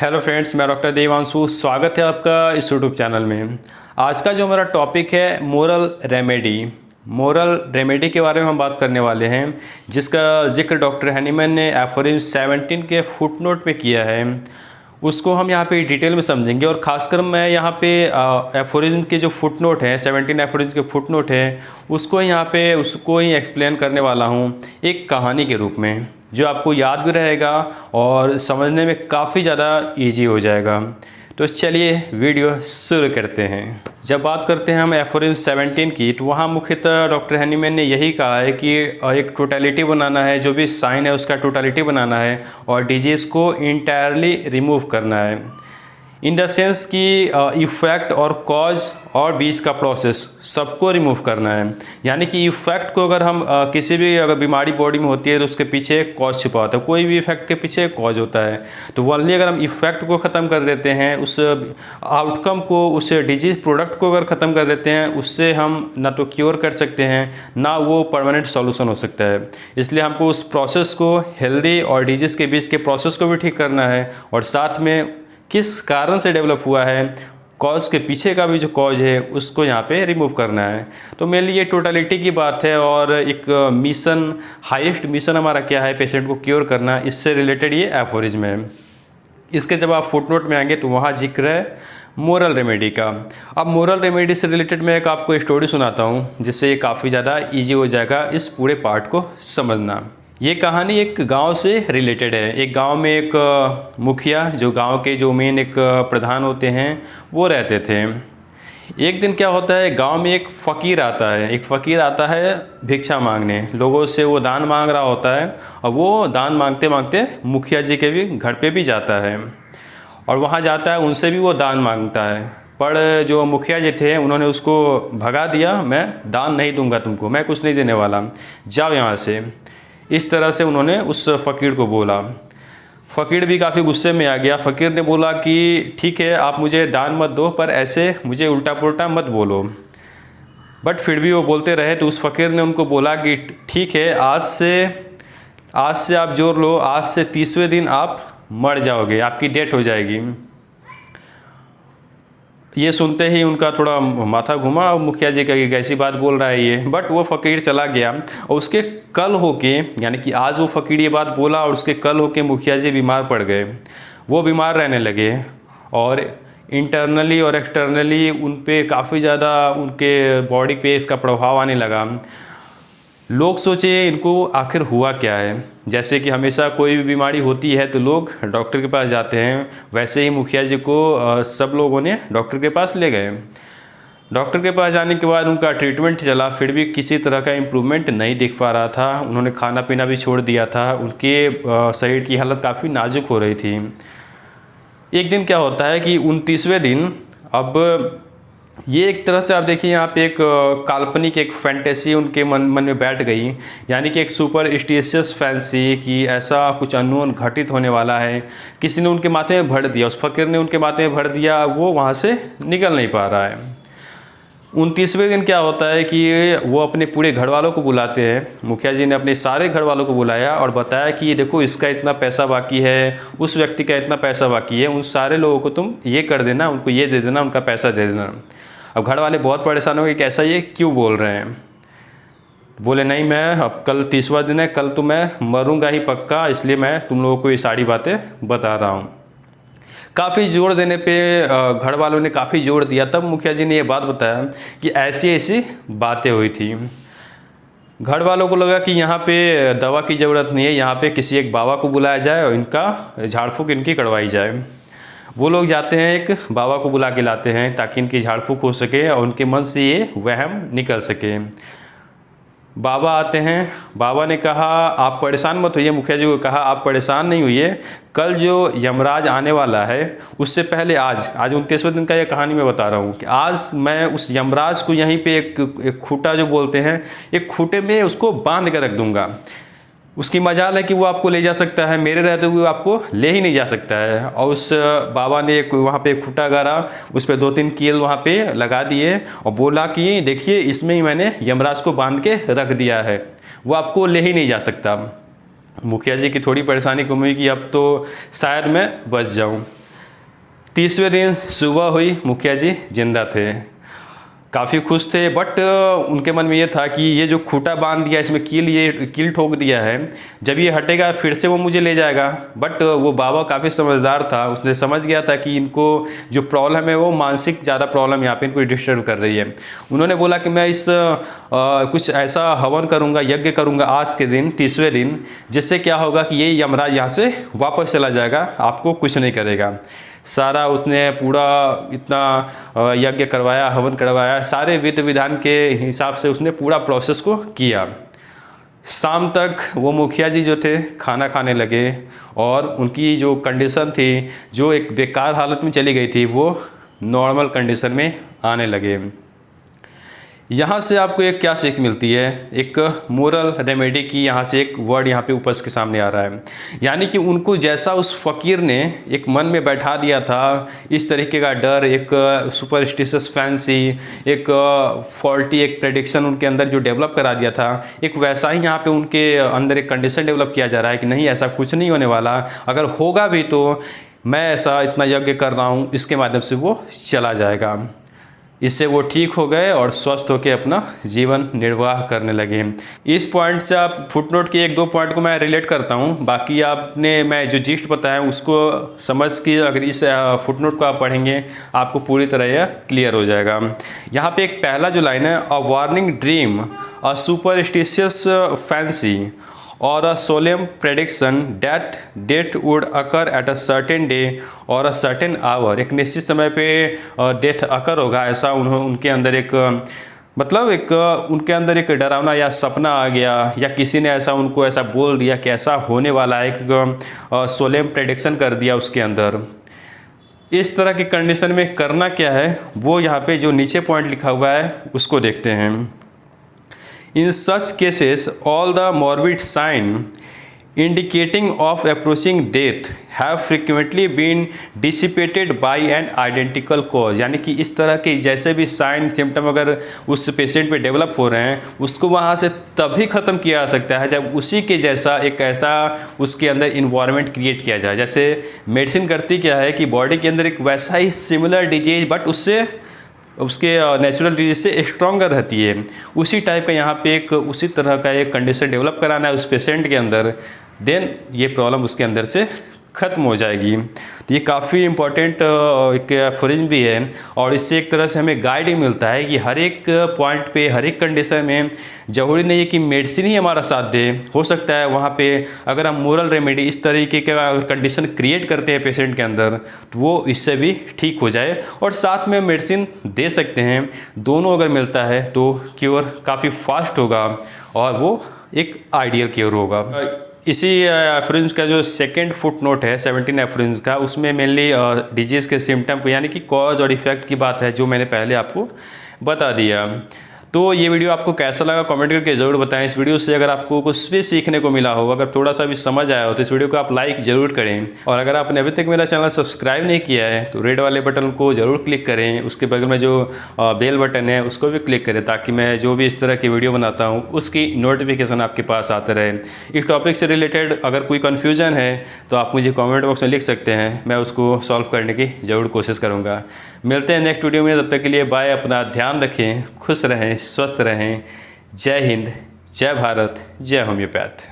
Hello friends, मैं doctor Devanshu. स्वागत है आपका इस यूट्यूब चैनल में। आज का जो हमारा टॉपिक है मोरल रेमेडी के बारे में हम बात करने वाले हैं, जिसका जिक्र डॉक्टर हैनीमैन ने एफोरिज्म 17 के फुटनोट में किया है। उसको हम यहाँ पे डिटेल में समझेंगे और ख़ासकर मैं यहाँ पे एफोरिज्म के जो फुटनोट हैं, 17 एफोरिज्म के फुटनोट हैं, उसको ही एक्सप्लेन करने वाला हूँ एक कहानी के रूप में, जो आपको याद भी रहेगा और समझने में काफ़ी ज़्यादा इजी हो जाएगा। तो चलिए वीडियो शुरू करते हैं। जब बात करते हैं हम एफोरिज्म 17 की, तो वहाँ मुख्यतः डॉक्टर हैनीमैन ने यही कहा है कि एक टोटलिटी बनाना है, जो भी साइन है उसका टोटलिटी बनाना है और डिजीज़ को इंटायरली रिमूव करना है। इन द सेंस कि इफ़ेक्ट और कॉज और बीच का प्रोसेस सबको रिमूव करना है। यानी कि इफ़ेक्ट को अगर हम किसी भी अगर बीमारी बॉडी में होती है तो उसके पीछे एक कॉज छिपा होता है, कोई भी इफेक्ट के पीछे एक कॉज होता है। तो ओनली अगर हम इफ़ेक्ट को ख़त्म कर देते हैं, उस आउटकम को, उस डिजीज़ प्रोडक्ट को अगर ख़त्म कर देते हैं, उससे हम ना तो क्योर कर सकते हैं ना वो परमानेंट सॉल्यूशन हो सकता है। इसलिए हमको उस प्रोसेस को, हेल्दी और डिजीज़ के बीच के प्रोसेस को भी ठीक करना है और साथ में किस कारण से डेवलप हुआ है, कॉज के पीछे का भी जो कॉज है उसको यहाँ पे रिमूव करना है। तो मेनली ये टोटलिटी की बात है और एक मिशन, हाईएस्ट मिशन हमारा क्या है, पेशेंट को क्योर करना। इससे रिलेटेड ये एफोरिज्म है। इसके जब आप फुटनोट में आएंगे तो वहाँ जिक्र है मोरल रेमेडी का। अब मोरल रेमेडी से रिलेटेड मैं एक आपको स्टोरी सुनाता हूँ, जिससे ये काफ़ी ज़्यादा ईजी हो जाएगा इस पूरे पार्ट को समझना। ये कहानी एक गांव से रिलेटेड है। एक गांव में एक मुखिया, जो गांव के जो मेन एक प्रधान होते हैं, वो रहते थे। एक दिन क्या होता है, गांव में एक फ़कीर आता है भिक्षा मांगने। लोगों से वो दान मांग रहा होता है और वो दान मांगते मांगते मुखिया जी के भी घर पे भी जाता है और वहाँ जाता है, उनसे भी वो दान मांगता है। पर जो मुखिया जी थे उन्होंने उसको भगा दिया, मैं दान नहीं दूंगा तुमको, मैं कुछ नहीं देने वाला, जाओ यहाँ से। इस तरह से उन्होंने उस फ़कीर को बोला। फ़कीर भी काफ़ी गुस्से में आ गया। फ़कीर ने बोला कि ठीक है, आप मुझे दान मत दो, पर ऐसे मुझे उल्टा पुल्टा मत बोलो। बट फिर भी वो बोलते रहे। तो उस फ़कीर ने उनको बोला कि ठीक है, आज से आप जोड़ लो, आज से 30वें दिन आप मर जाओगे, आपकी डेथ हो जाएगी। ये सुनते ही उनका थोड़ा माथा घुमा और मुखिया जी का कैसी बात बोल रहा है ये। बट वो फ़कीर चला गया और उसके कल होके, यानी कि आज वो फ़कीर ये बात बोला और उसके कल होके मुखिया जी बीमार पड़ गए। वो बीमार रहने लगे और इंटरनली और एक्सटर्नली उन पे काफ़ी ज़्यादा उनके बॉडी पे इसका प्रभाव आने लगा। लोग सोचे इनको आखिर हुआ क्या है। जैसे कि हमेशा कोई भी बीमारी होती है तो लोग डॉक्टर के पास जाते हैं, वैसे ही मुखिया जी को सब लोगों ने डॉक्टर के पास ले गए। डॉक्टर के पास जाने के बाद उनका ट्रीटमेंट चला, फिर भी किसी तरह का इम्प्रूवमेंट नहीं दिख पा रहा था। उन्होंने खाना पीना भी छोड़ दिया था, उनके शरीर की हालत काफ़ी नाजुक हो रही थी। एक दिन क्या होता है कि 29वें दिन, अब ये एक तरह से आप देखिए यहाँ पे एक काल्पनिक एक फैंटेसी उनके मन में बैठ गई। यानी कि एक सुपरस्टिशियस फैंसी कि ऐसा कुछ अननोन घटित होने वाला है, किसी ने उनके माथे में भर दिया, उस फ़कीर ने उनके माथे में भर दिया, वो वहाँ से निकल नहीं पा रहा है। 29वें दिन क्या होता है कि वो अपने पूरे घर वालों को बुलाते हैं। मुखिया जी ने अपने सारे घर वालों को बुलाया और बताया कि ये देखो, इसका इतना पैसा बाकी है, उस व्यक्ति का इतना पैसा बाकी है, उन सारे लोगों को तुम ये कर देना, उनको ये दे देना, उनका पैसा दे देना। अब घर वाले बहुत परेशान हो गए कि ऐसा ये क्यों बोल रहे हैं। बोले नहीं, मैं अब कल 30वां दिन है, कल तो मैं मरूंगा ही पक्का, इसलिए मैं तुम लोगों को ये सारी बातें बता रहा हूँ। काफ़ी जोर देने पे घर वालों ने काफ़ी जोर दिया, तब मुखिया जी ने ये बात बताया कि ऐसी ऐसी बातें हुई थी। घर वालों को लगा कि यहाँ पे दवा की ज़रूरत नहीं है, यहाँ पे किसी एक बाबा को बुलाया जाए और इनका झाड़ फूँक इनकी करवाई जाए। वो लोग जाते हैं, एक बाबा को बुला के लाते हैं ताकि इनकी झाड़ फूँक हो सके और उनके मन से ये वहम निकल सके। बाबा आते हैं। बाबा ने कहा आप परेशान मत होइए। मुखिया जी को कहा आप परेशान नहीं होइए, कल जो यमराज आने वाला है उससे पहले आज 29वें दिन का ये कहानी मैं बता रहा हूँ कि आज मैं उस यमराज को यहीं पे एक खूटा जो बोलते हैं, एक खूटे में उसको बांध के रख दूँगा। उसकी मजाल है कि वो आपको ले जा सकता है, मेरे रहते हुए आपको ले ही नहीं जा सकता है। और उस बाबा ने वहाँ पे एक खूटा गाड़ा, उस पर 2-3 कील वहाँ पे लगा दिए और बोला कि देखिए, इसमें ही मैंने यमराज को बांध के रख दिया है, वो आपको ले ही नहीं जा सकता। मुखिया जी की थोड़ी परेशानी कम हुई कि अब तो शायद मैं बच जाऊँ। 30वें दिन सुबह हुई, मुखिया जी जिंदा थे। काफ़ी खुश थे, बट उनके मन में ये था कि ये जो खूंटा बांध दिया, इसमें कील ठोक दिया है, जब ये हटेगा फिर से वो मुझे ले जाएगा। बट वो बाबा काफ़ी समझदार था, उसने समझ गया था कि इनको जो प्रॉब्लम है वो मानसिक ज़्यादा प्रॉब्लम यहाँ पे इनको डिस्टर्ब कर रही है। उन्होंने बोला कि मैं कुछ ऐसा हवन करूँगा, यज्ञ करूँगा आज के दिन 30वें दिन, जिससे क्या होगा कि ये यमराज यहाँ से वापस चला जाएगा, आपको कुछ नहीं करेगा। सारा उसने पूरा इतना यज्ञ करवाया, हवन करवाया, सारे विधि विधान के हिसाब से उसने पूरा प्रोसेस को किया। शाम तक वो मुखिया जी जो थे खाना खाने लगे और उनकी जो कंडीशन थी, जो एक बेकार हालत में चली गई थी, वो नॉर्मल कंडीशन में आने लगे। यहाँ से आपको एक क्या सीख मिलती है, एक मोरल रेमेडी की यहाँ से एक वर्ड यहाँ पे ऊपर के सामने आ रहा है। यानी कि उनको जैसा उस फ़कीर ने एक मन में बैठा दिया था, इस तरीके का डर, एक सुपरस्टिशियस फैंसी, एक फॉल्टी एक प्रेडिक्शन उनके अंदर जो डेवलप करा दिया था, एक वैसा ही यहाँ पे उनके अंदर एक कंडीशन डेवलप किया जा रहा है कि नहीं, ऐसा कुछ नहीं होने वाला, अगर होगा भी तो मैं ऐसा इतना यज्ञ कर रहा हूँ, इसके माध्यम से वो चला जाएगा। इससे वो ठीक हो गए और स्वस्थ होकर अपना जीवन निर्वाह करने लगे। इस पॉइंट से आप फुटनोट के 1-2 पॉइंट को मैं रिलेट करता हूँ, बाकी आपने मैं जो जिस्ट बताया उसको समझ के अगर इस फुटनोट को आप पढ़ेंगे आपको पूरी तरह यह क्लियर हो जाएगा। यहाँ पे एक पहला जो लाइन है, a warning dream, a superstitious fancy और a solemn prediction that death would occur at a certain day और a certain hour, एक निश्चित समय पे डेथ अकर होगा, ऐसा उनके अंदर एक मतलब एक उनके अंदर एक डरावना या सपना आ गया, या किसी ने ऐसा उनको ऐसा बोल दिया कि ऐसा होने वाला है, एक सोलेम प्रेडिक्शन कर दिया उसके अंदर। इस तरह की कंडीशन में करना क्या है, वो यहाँ पे जो नीचे पॉइंट लिखा हुआ है उसको देखते हैं। In such cases, all the morbid signs indicating of approaching death have frequently been dissipated by an identical cause। यानी कि इस तरह के जैसे भी साइन सिम्टम अगर उस पेशेंट पे डेवलप हो रहे हैं, उसको वहाँ से तभी ख़त्म किया जा सकता है जब उसी के जैसा एक ऐसा उसके अंदर इन्वायरमेंट क्रिएट किया जाए। जैसे मेडिसिन करती क्या है कि बॉडी के अंदर एक वैसा ही सिमिलर डिजीज, बट उसके नेचुरल डिजीज से स्ट्रॉन्गर रहती है, उसी टाइप का यहाँ पे एक उसी तरह का एक कंडीशन डेवलप कराना है उस पेशेंट के अंदर, देन ये प्रॉब्लम उसके अंदर से ख़त्म हो जाएगी। तो ये काफ़ी इम्पॉर्टेंट एक एफोरिज्म भी है, और इससे एक तरह से हमें गाइड ही मिलता है कि हर एक पॉइंट पे, हर एक कंडीशन में ज़रूरी नहीं है कि मेडिसिन ही हमारा साथ दे। हो सकता है वहाँ पे अगर हम मोरल रेमेडी इस तरीके का कंडीशन क्रिएट करते हैं पेशेंट के अंदर, तो वो इससे भी ठीक हो जाए, और साथ में मेडिसिन दे सकते हैं। दोनों अगर मिलता है तो क्योर काफ़ी फास्ट होगा और वो एक आइडियल क्योर होगा। इसी एफोरिज्म का जो सेकंड फुट नोट है 17 एफोरिज्म का, उसमें मेनली डिजीज़ के सिम्टम को यानी कि कॉज और इफेक्ट की बात है, जो मैंने पहले आपको बता दिया। तो ये वीडियो आपको कैसा लगा कमेंट करके ज़रूर बताएं। इस वीडियो से अगर आपको कुछ भी सीखने को मिला हो, अगर थोड़ा सा भी समझ आया हो, तो इस वीडियो को आप लाइक ज़रूर करें, और अगर आपने अभी तक मेरा चैनल सब्सक्राइब नहीं किया है तो रेड वाले बटन को ज़रूर क्लिक करें, उसके बगल में जो बेल बटन है उसको भी क्लिक करें, ताकि मैं जो भी इस तरह की वीडियो बनाता हूँ उसकी नोटिफिकेशन आपके पास आते रहे। इस टॉपिक से रिलेटेड अगर कोई कन्फ्यूज़न है तो आप मुझे कॉमेंट बॉक्स में लिख सकते हैं, मैं उसको सॉल्व करने की ज़रूर कोशिश करूँगा। मिलते हैं नेक्स्ट वीडियो में, तब तक के लिए बाय। अपना ध्यान रखें, खुश रहें, स्वस्थ रहें। जय हिंद, जय भारत, जय होम्योपैथ।